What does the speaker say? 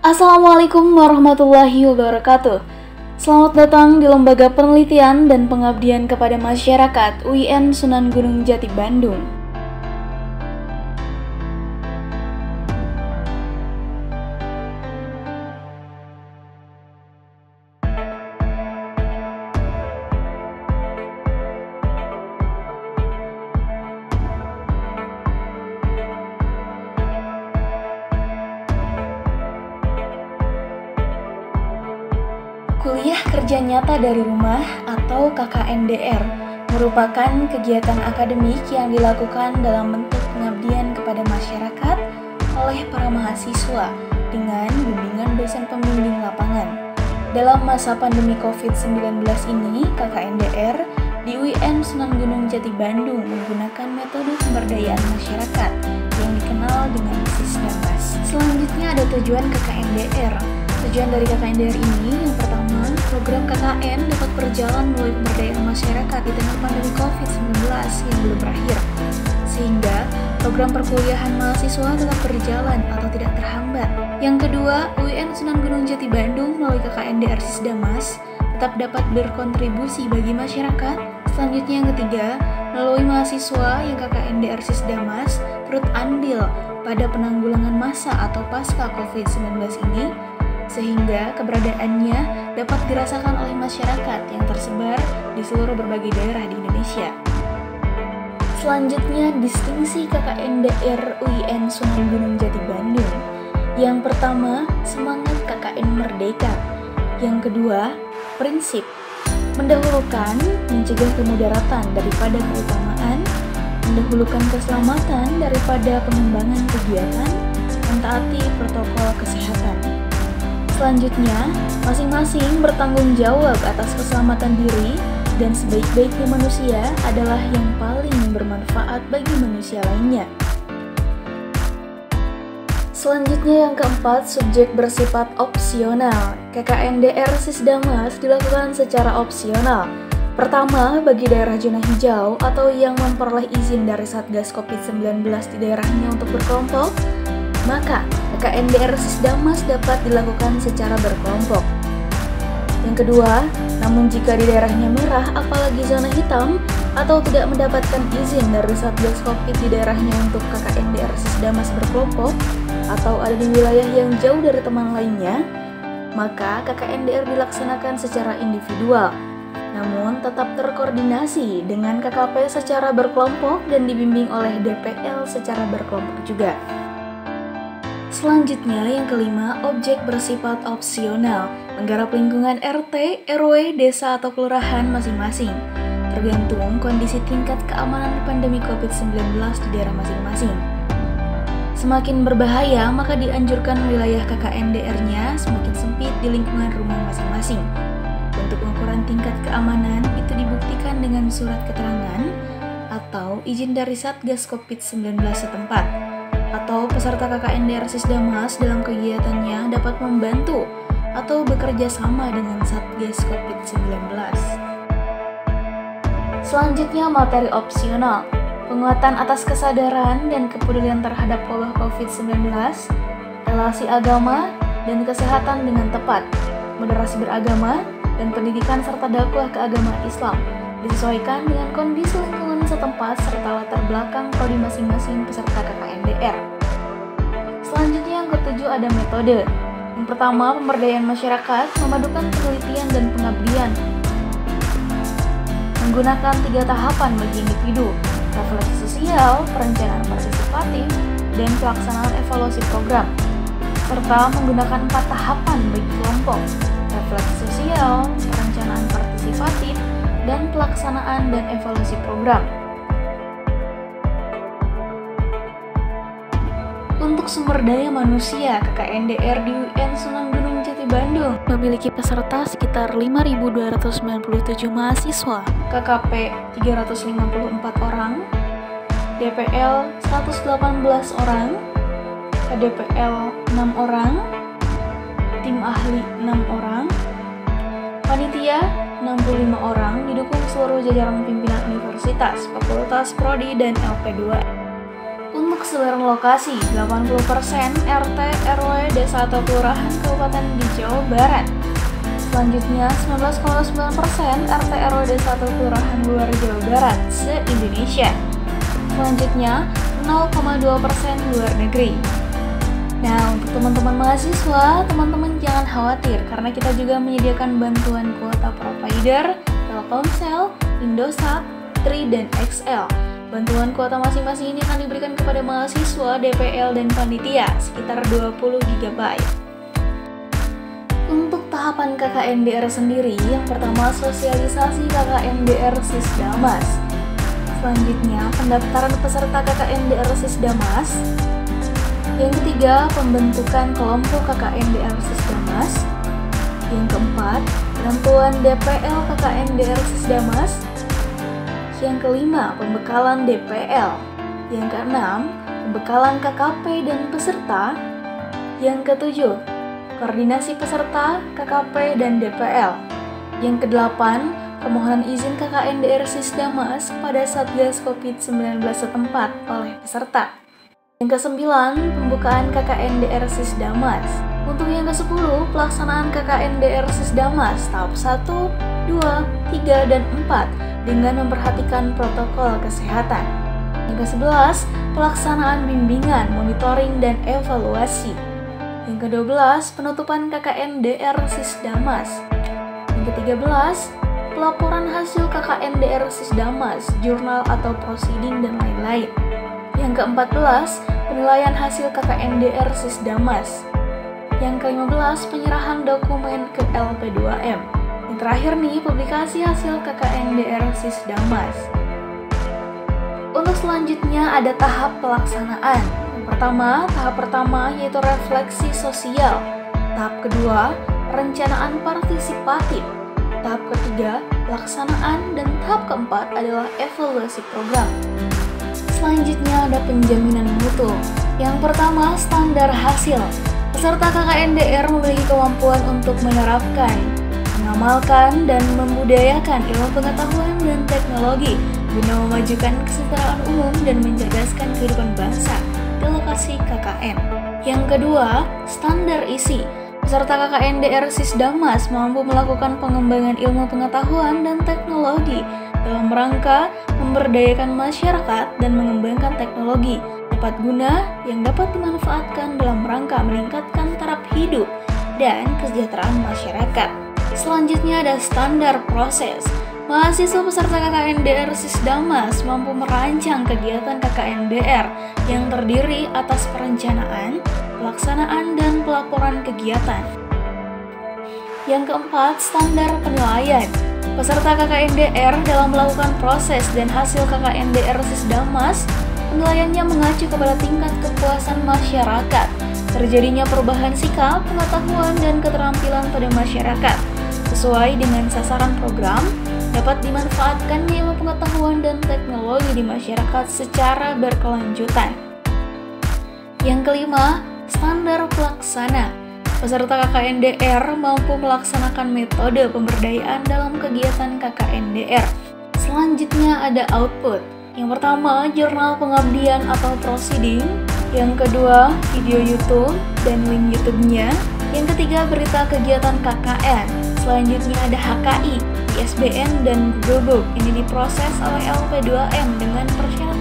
Assalamualaikum warahmatullahi wabarakatuh. Selamat datang di Lembaga Penelitian dan Pengabdian kepada Masyarakat UIN Sunan Gunung Jati Bandung. Kuliah Kerja Nyata dari Rumah atau KKNDR merupakan kegiatan akademik yang dilakukan dalam bentuk pengabdian kepada masyarakat oleh para mahasiswa dengan bimbingan dosen pembimbing lapangan. Dalam masa pandemi COVID-19 ini, KKNDR di UIN Sunan Gunung Jati Bandung menggunakan metode pemberdayaan masyarakat yang dikenal dengan Sisdamas. Selanjutnya ada tujuan KKNDR. Tujuan dari KKNDR ini yang pertama, program KKN dapat berjalan melalui pemberdayaan masyarakat di tengah pandemi COVID-19 yang belum berakhir, sehingga program perkuliahan mahasiswa tetap berjalan atau tidak terhambat. Yang kedua, UIN Sunan Gunung Jati Bandung melalui KKNDR Sisdamas tetap dapat berkontribusi bagi masyarakat. Selanjutnya yang ketiga, melalui mahasiswa yang KKNDR Sisdamas turut andil pada penanggulangan masa atau pasca COVID-19 ini, sehingga keberadaannya dapat dirasakan oleh masyarakat yang tersebar di seluruh berbagai daerah di Indonesia. Selanjutnya, distingsi KKNDR UIN Sunan Gunung Jati Bandung. Yang pertama, semangat KKN Merdeka. Yang kedua, prinsip mendahulukan mencegah kemudaratan daripada keutamaan, mendahulukan keselamatan daripada pengembangan kegiatan, mentaati protokol kesehatan. Selanjutnya, masing-masing bertanggung jawab atas keselamatan diri dan sebaik-baiknya manusia adalah yang paling bermanfaat bagi manusia lainnya. Selanjutnya yang keempat, subjek bersifat opsional. KKNDR Sisdamas dilakukan secara opsional. Pertama, bagi daerah zona hijau atau yang memperoleh izin dari Satgas COVID-19 di daerahnya untuk berkelompok, maka KKNDR Sisdamas dapat dilakukan secara berkelompok. Yang kedua, namun jika di daerahnya merah apalagi zona hitam atau tidak mendapatkan izin dari Satgas Covid di daerahnya untuk KKNDR Sisdamas berkelompok atau ada di wilayah yang jauh dari teman lainnya, maka KKNDR dilaksanakan secara individual, namun tetap terkoordinasi dengan KKP secara berkelompok dan dibimbing oleh DPL secara berkelompok juga. Selanjutnya yang kelima, objek bersifat opsional, menggarap lingkungan RT, RW, desa atau kelurahan masing-masing, tergantung kondisi tingkat keamanan pandemi COVID-19 di daerah masing-masing. Semakin berbahaya, maka dianjurkan wilayah KKNDR-nya semakin sempit di lingkungan rumah masing-masing. Untuk pengukuran tingkat keamanan itu dibuktikan dengan surat keterangan atau izin dari Satgas COVID-19 setempat. Atau peserta KKNDR Sisdamas dalam kegiatannya dapat membantu atau bekerja sama dengan Satgas COVID-19. Selanjutnya materi opsional, penguatan atas kesadaran dan kepedulian terhadap wabah COVID-19, relasi agama dan kesehatan dengan tepat, moderasi beragama, dan pendidikan serta dakwah keagamaan Islam, disesuaikan dengan kondisi lingkungan setempat serta latar belakang prodi masing-masing peserta KKNDR. Selanjutnya yang ketujuh ada metode. Yang pertama, pemberdayaan masyarakat memadukan penelitian dan pengabdian menggunakan 3 tahapan bagi individu: refleksi sosial, perencanaan partisipatif, dan pelaksanaan evaluasi program, serta menggunakan 4 tahapan bagi kelompok: refleksi sosial, perencanaan partisipatif, dan pelaksanaan dan evaluasi program. Untuk sumber daya manusia, KKNDR di UIN Sunan Gunung Jati Bandung memiliki peserta sekitar 5.297 mahasiswa, KKP 354 orang, DPL 118 orang, KDPL 6 orang, tim ahli 6 orang, panitia 65 orang, didukung seluruh jajaran pimpinan universitas, fakultas, prodi, dan LP2. Untuk Untuk sebaran lokasi, 80% RT RW desa atau kelurahan kabupaten di Jawa Barat. Selanjutnya, 19,9% RT RW desa atau kelurahan luar Jawa Barat se-Indonesia. Selanjutnya, 0,2% luar negeri. Nah, untuk teman-teman mahasiswa, teman-teman jangan khawatir karena kita juga menyediakan bantuan kuota provider, Telkomsel, Indosat, Tri, dan XL. Bantuan kuota masing-masing ini akan diberikan kepada mahasiswa, DPL, dan panitia sekitar 20 GB. Untuk tahapan KKNDR sendiri, yang pertama sosialisasi KKNDR Sisdamas. Selanjutnya, pendaftaran peserta KKNDR Sisdamas. Yang ketiga, pembentukan kelompok KKNDR Sisdamas. Yang keempat, penentuan DPL KKNDR Sisdamas. Yang kelima, pembekalan DPL. Yang keenam, pembekalan KKP dan peserta. Yang ketujuh, koordinasi peserta, KKP dan DPL. Yang kedelapan, permohonan izin KKNDR Sisdamas pada Satgas COVID-19 setempat oleh peserta. Yang kesembilan, pembukaan KKNDR Sisdamas. Untuk yang ke-10, pelaksanaan KKNDR Sisdamas tahap 1, 2, 3, dan 4 dengan memperhatikan protokol kesehatan. Yang ke-11, pelaksanaan bimbingan, monitoring, dan evaluasi. Yang ke-12, penutupan KKNDR Sisdamas. Yang ke-13, pelaporan hasil KKNDR Sisdamas, jurnal atau proceeding, dan lain-lain. Yang ke-14, penilaian hasil KKNDR Sisdamas. Yang ke-15, penyerahan dokumen ke LP2M. Yang terakhir nih, publikasi hasil KKNDR Sisdamas. Untuk selanjutnya ada tahap pelaksanaan. Tahap pertama yaitu refleksi sosial. Tahap kedua, perencanaan partisipatif. Tahap ketiga, pelaksanaan, dan tahap keempat adalah evaluasi program. Selanjutnya ada penjaminan mutu. Yang pertama, standar hasil. Peserta KKNDR memiliki kemampuan untuk menerapkan, mengamalkan, dan membudayakan ilmu pengetahuan dan teknologi guna memajukan kesejahteraan umum dan mencerdaskan kehidupan bangsa di lokasi KKN. Yang kedua, standar isi. Peserta KKNDR Sisdamas mampu melakukan pengembangan ilmu pengetahuan dan teknologi dalam rangka memberdayakan masyarakat dan mengembangkan teknologi tepat guna yang dapat dimanfaatkan dalam rangka meningkatkan taraf hidup dan kesejahteraan masyarakat. Selanjutnya ada standar proses. Mahasiswa peserta KKNDR Sisdamas mampu merancang kegiatan KKNDR yang terdiri atas perencanaan, pelaksanaan, dan pelaporan kegiatan. Yang keempat, standar penilaian. Peserta KKNDR dalam melakukan proses dan hasil KKNDR Sisdamas, penilaiannya mengacu kepada tingkat kepuasan masyarakat, terjadinya perubahan sikap, pengetahuan, dan keterampilan pada masyarakat, sesuai dengan sasaran program, dapat dimanfaatkannya ilmu pengetahuan dan teknologi di masyarakat secara berkelanjutan. Yang kelima, standar pelaksana. Peserta KKNDR mampu melaksanakan metode pemberdayaan dalam kegiatan KKNDR. Selanjutnya ada output. Yang pertama, jurnal pengabdian atau proceeding. Yang kedua, video YouTube dan link YouTube-nya. Yang ketiga, berita kegiatan KKN. Selanjutnya ada HKI, ISBN, dan Google Book. Ini diproses oleh LP2M dengan persyarat